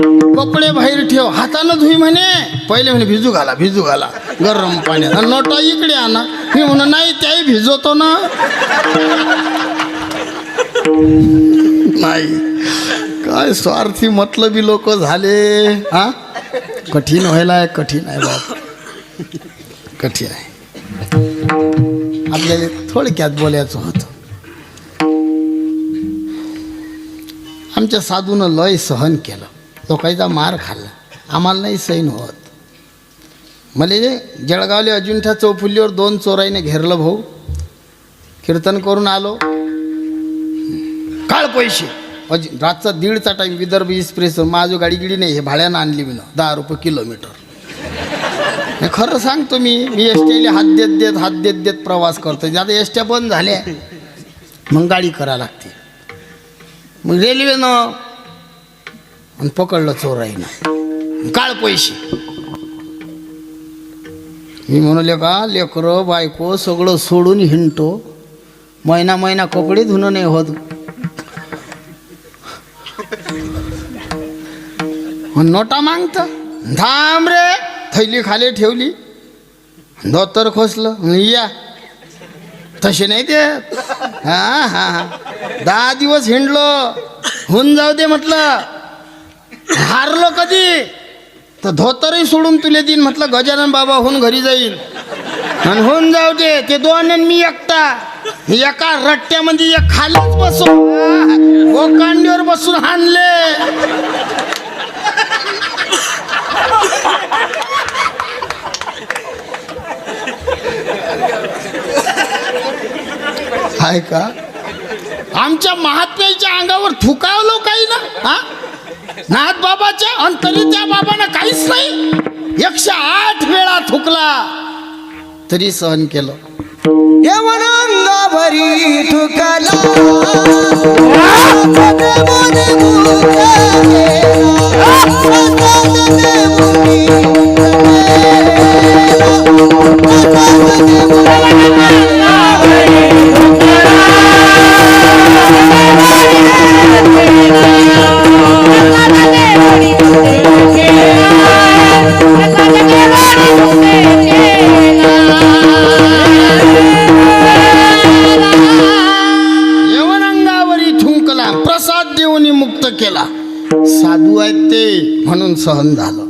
कपडे बाहेर ठेव, हातानं धुई म्हणे. पहिले म्हणे भिजू घाला गरम पाण्यात. नोटा इकडे आणा. मी म्हणून नाही, त्याही भिजवतो ना. नाही, काय स्वार्थी मतलबी लोक झाले. हा, कठीण व्हायला कठीण आहे बाप, कठीण आहे. आपल्याला थोडक्यात बोलायचं होतं. आमच्या साधूनं लय सहन केलं, लोकांचा मार खाल्ला, आम्हाला नाही सहन होत. मला जळगावले अजिंठा चौफुलीवर 2 चोराईने घेरलं भाऊ. कीर्तन करून आलो, काळ पैसे. रातचा 1:30चा टाईम. विदर्भ एक्सप्रेस. माझं गाडी गिडी नाही, हे भाड्यानं आणली मी ना, 10 रुपये किलोमीटर. खरं सांगतो मी एस टीला हात देत प्रवास करतो. आता एस ट्या बंद झाल्या, मग गाडी करा लागते. मग रेल्वेनं आणि पकडलं चोराईनं, काळ पैसे. मी म्हणले का लेकरं बायको सगळं सोडून हिंडतो, महिना कपडे धुणं नाही होत. नोटा मागत, थांब रे. थैली खाली ठेवली, धोतर खोसलं, या तसे नाही ते. हा 10 दिवस हिंडलो, होऊन जाऊ दे म्हटलं. हारलो कधी तर धोतरही सोडून तुले देईन म्हटलं. गजानन बाबा होऊन घरी जाईल आणि होऊन जाऊ दे. ते 2 आणि मी एकटा, एका रट्ट्यामध्ये एक खालीच बसून गोकांडीवर बसून हाणले. आहे का आमच्या महात्म्याच्या अंगावर थुकावलो काही ना. हा, नाथ बाबाच्या, आणि तरी त्या बाबांना काहीच नाही. 108 वेळा थुकला तरी सहन केलं. यवनांगावरी ठुकला केला. साधू आहेत ते म्हणून सहन झालं.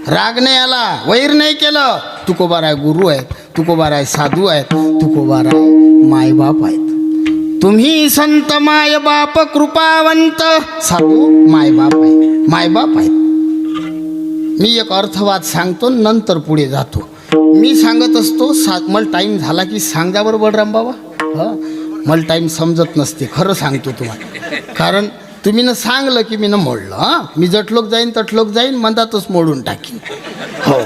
राग नाही आला, वैर नाही केलं. तुकोबाराय गुरु आहेत, तुकोबाराय साधू आहेत, तुकोबाराय मायबाप आहेत. तुम्ही संत मायबाप कृपावंत, साधू मायबाप आहेत, मायबाप आहेत. मी एक अर्थवाद सांगतो, नंतर पुढे जातो. मी सांगत असतो मला टाईम झाला की सांगा बरं बळराम बाबा. हां, मला टाईम समजत नसते, खरं सांगतो तुम्हाला. कारण तुम्ही न सांगलं की मी न मोडलं. हां, मी जटलोक जाईन मंदातच मोडून टाकीन. हो,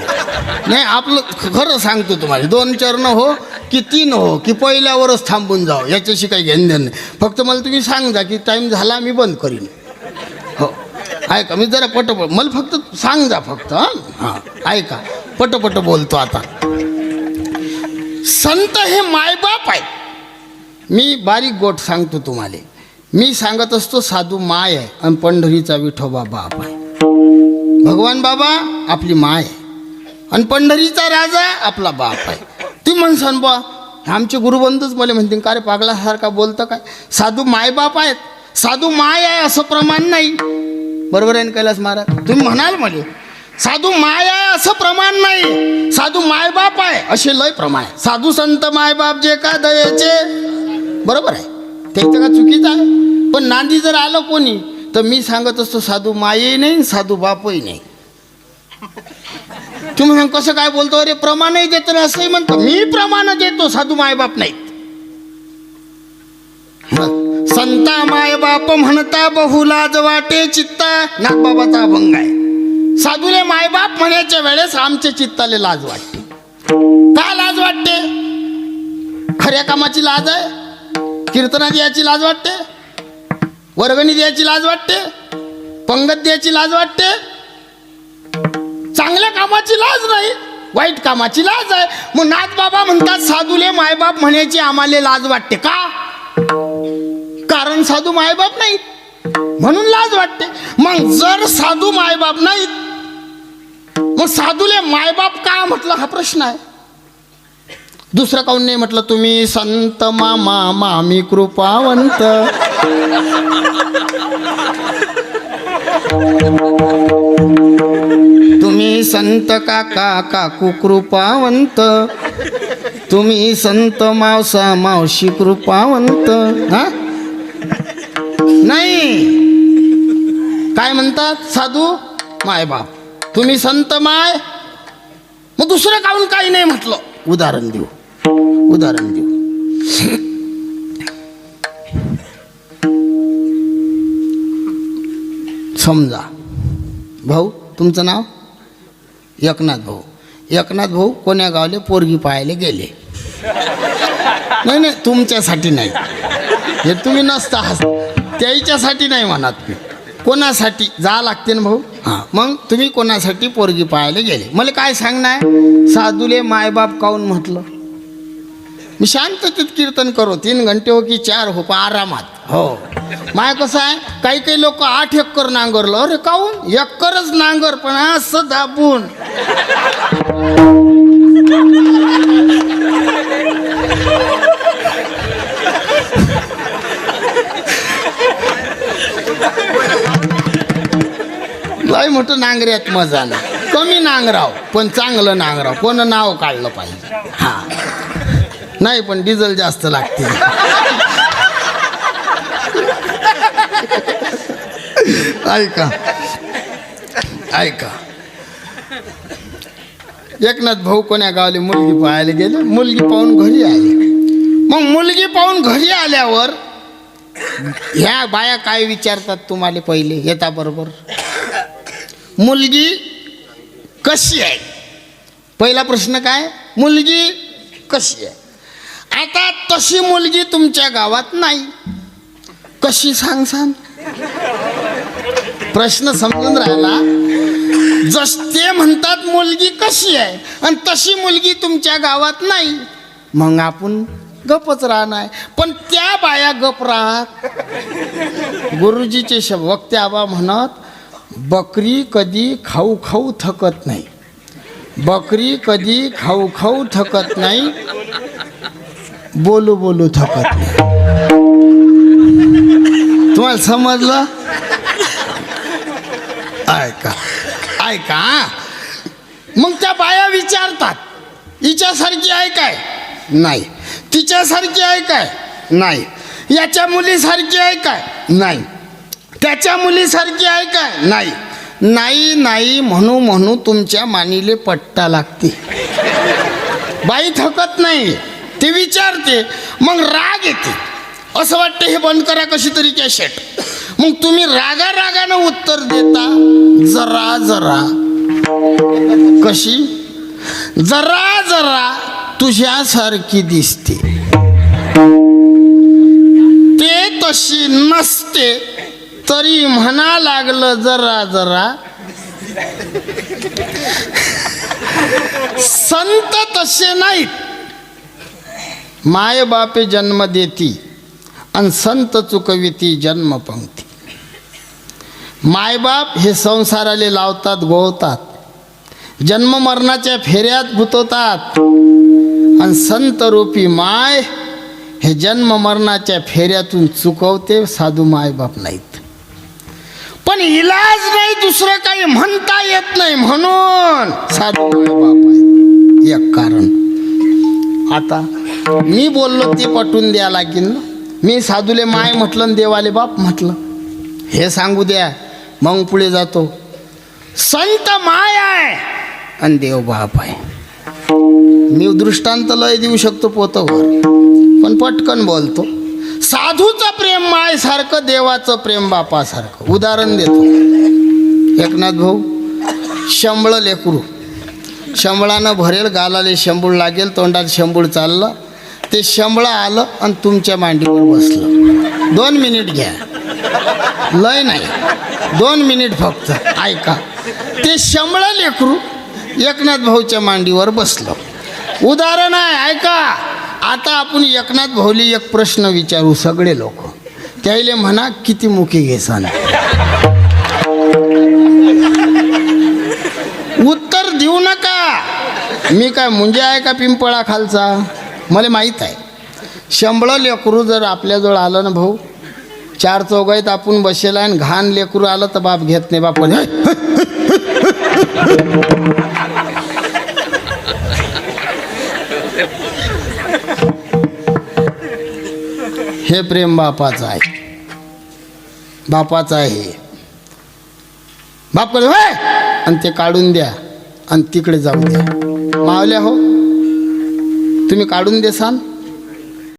नाही आपलं खरं सांगतो तुम्हाला. 2 चरण हो की 3 हो की पहिल्यावरच थांबून जाओ, याच्याशी काही घेणं नाही. फक्त मला तुम्ही सांगा की टाईम झाला, मी बंद करीन. हो, ऐका, मी जरा पटपट, मला फक्त सांग जा फक्त. हां, ऐका, पटपट बोलतो आता. संत हे मायबाप आहेत. मी बारीक गोट सांगतो तुम्हाला. मी सांगत असतो साधू माय आहे आणि पंढरीचा विठोबा बाप आहे. भगवान बाबा आपली माय आहे आणि पंढरीचा राजा आपला बाप आहे. ती म्हणसान बा, आमचे गुरुबंधूच मला म्हणतील का रे पागलासारखा बोलतं काय. साधू मायबाप आहेत, साधू माय आहे असं प्रमाण नाही. बरोबर आहे ना कैलास महाराज? तुम्ही म्हणाल मला साधू माय आहे असं प्रमाण नाही, साधू मायबाप आहे असे लय प्रमाण आहे. साधू संत मायबाप जे का दयेचे, बरोबर आहे, त्याचं का चुकीचं आहे. पण नांदी जर आलं कोणी तर मी सांगत असतो साधू मायही नाही, साधू बापही नाही. तुम्ही कसं काय बोलतो, अरे प्रमाणही देतो ना असंही म्हणतो. मी प्रमाण देतो, साधू मायबाप नाहीत. संता मायबाप म्हणता बहुलाज वाटे चित्ता, नागबाबाचा अभंग आहे. साधूले मायबाप म्हणायच्या वेळेस आमच्या चित्ताले लाज वाटते. का लाज वाटते? खऱ्या कामाची लाज आहे, कीर्तना द्यायची लाज वाटते, वर्गणी द्यायची लाज वाटते, पंगत द्यायची लाज वाटते. चांगल्या कामाची लाज नाही, वाईट कामाची लाज आहे. मग नाथ बाबा म्हणतात साधूले मायबाप म्हणायची आम्हाला लाज वाटते. का? कारण साधू मायबाप नाही. म्हणून लाज वाटते. मग जर साधू मायबाप नाहीत मग साधूले मायबाप का म्हटलं हा प्रश्न आहे. दुसरं काऊन नाही म्हटलं तुम्ही संत मामा मामी कृपावंत. तुम्ही संत काका काकू कृपावंत. तुम्ही संत मावसा मावशी कृपावंत. हा नाही काय म्हणतात साधू मायबाप. तुम्ही संत माय. मग दुसरं काऊन काही नाही म्हटलं. उदाहरण देऊ. समजा भाऊ तुमचं नाव एकनाथ भाऊ. एकनाथ भाऊ कोण्या गावले पोरगी पाहायला गेले. नाही तुमच्यासाठी नाही. हे तुम्ही नसता त्याच्यासाठी नाही म्हणत मी. कोणासाठी जा लागते ना भाऊ. हां मग तुम्ही कोणासाठी पोरगी पाहायला गेले. मला काय सांगणार साधूले मायबाप काऊन म्हटलं. मी शांततेत कीर्तन करो 3 घंटे हो की 4 हो पण आरामात. हो माय कसं आहे काही लोक 8 एकर नांगरलं. अरे काऊन एकरच नांगर पण असं दाबून. लय मोठं नांगऱ्यात मजा नाही. कमी नांगराव पण चांगलं नांगराव. कोण नाव काढलं पाहिजे. हा नाही पण डिझेल जास्त लागते. ऐका एकनाथ भाऊ कोण्या गावले मुलगी पाहायला गेले. मुलगी पाहून घरी आली. मग मुलगी पाहून घरी आल्यावर ह्या बाया काय विचारतात तुम्हाला पहिले येता बरोबर. मुलगी कशी आहे. पहिला प्रश्न काय मुलगी कशी आहे. आता तशी मुलगी तुमच्या गावात नाही. कशी सांग. प्रश्न समजून राहिला. जस ते म्हणतात मुलगी कशी आहे आणि तशी मुलगी तुमच्या गावात नाही. मग आपण गपच राहणार. पण त्या बाया गप राहत. गुरुजीचे शब्द वक्ते आबा म्हणत बकरी कधी खाऊ खाऊ थकत नाही. बकरी कधी खाऊ खाऊ थकत नाही. बोलू बोलू थकत नाही. तुम्हाला समजलं. ऐका मग त्या बाया विचारतात हिच्यासारखी आहे काय. नाही. तिच्यासारखी आहे काय. नाही. याच्या मुलीसारखी आहे काय. नाही. त्याच्या मुलीसारखी आहे काय. नाही म्हणू तुमच्या मानीले पट्टा लागते. बाई थकत नाही. ते विचारते मग राग येते. असं वाटतं हे बंद करा कशी तरी कॅसेट. मग तुम्ही रागानं उत्तर देता. जरा कशी जरा तुझ्यासारखी दिसते. ते तशी नसते तरी म्हणा लागलं जरा. संत तसे नाहीत. माय बापे जन्म देती आणि संत चुकविती जन्मपंक्ती. मायबाप हे संसाराले लावतात गोवतात. जन्म मरणाच्या फेऱ्यात गुतवतात. आणि संत रूपी माय हे जन्म मरणाच्या फेऱ्यातून चुकवते. साधू मायबाप नाहीत. पण इलाज नाही दुसरं काही म्हणता येत नाही म्हणून साधू मायबाप आहेत. एक कारण. आता मी बोललो ते पटवून द्या लागेल ना. मी साधूले माय म्हटलं देवाले बाप म्हटलं हे सांगू द्या. मग पुढे जातो. संत माय आहे आणि देव बाप आहे. मी दृष्टांत लय देऊ शकतो पोतवर पण पटकन बोलतो. साधूचं प्रेम माय सारखं देवाचं प्रेम बापासारखं. उदाहरण देतो. एकनाथ भाऊ शंभळ लेकरू. शंभळानं भरेल गालाले शंभूळ लागेल. तोंडात शंभूळ चाललं. ते शंभळं आलं आणि तुमच्या मांडीवर बसलं. 2 मिनिट घ्या. लय नाही 2 मिनिट फक्त ऐका. ते शंभळं लेकरू एकनाथ भाऊच्या मांडीवर बसलं. उदाहरण आहे ऐका. आता आपण एकनाथ भाऊली एक प्रश्न विचारू सगळे लोक. त्याईले म्हणा किती मुखी घेसान. उत्तर देऊ नका. मी काय मुंजे आहे का पिंपळा खालचा? मला माहीत आहे. शंभळ लेकरू जर आपल्याजवळ आलं ना भाऊ, चार चौघाईत आपण बसेला आणि घाण लेकरू आलं तर बाप घेत नाही. बाप हे प्रेम बापाचं आहे. बापाचं आहे. बाप कडे होय आणि ते काढून द्या आणि तिकडे जाऊ द्या. मावल्या हो, तुम्ही काढून देसान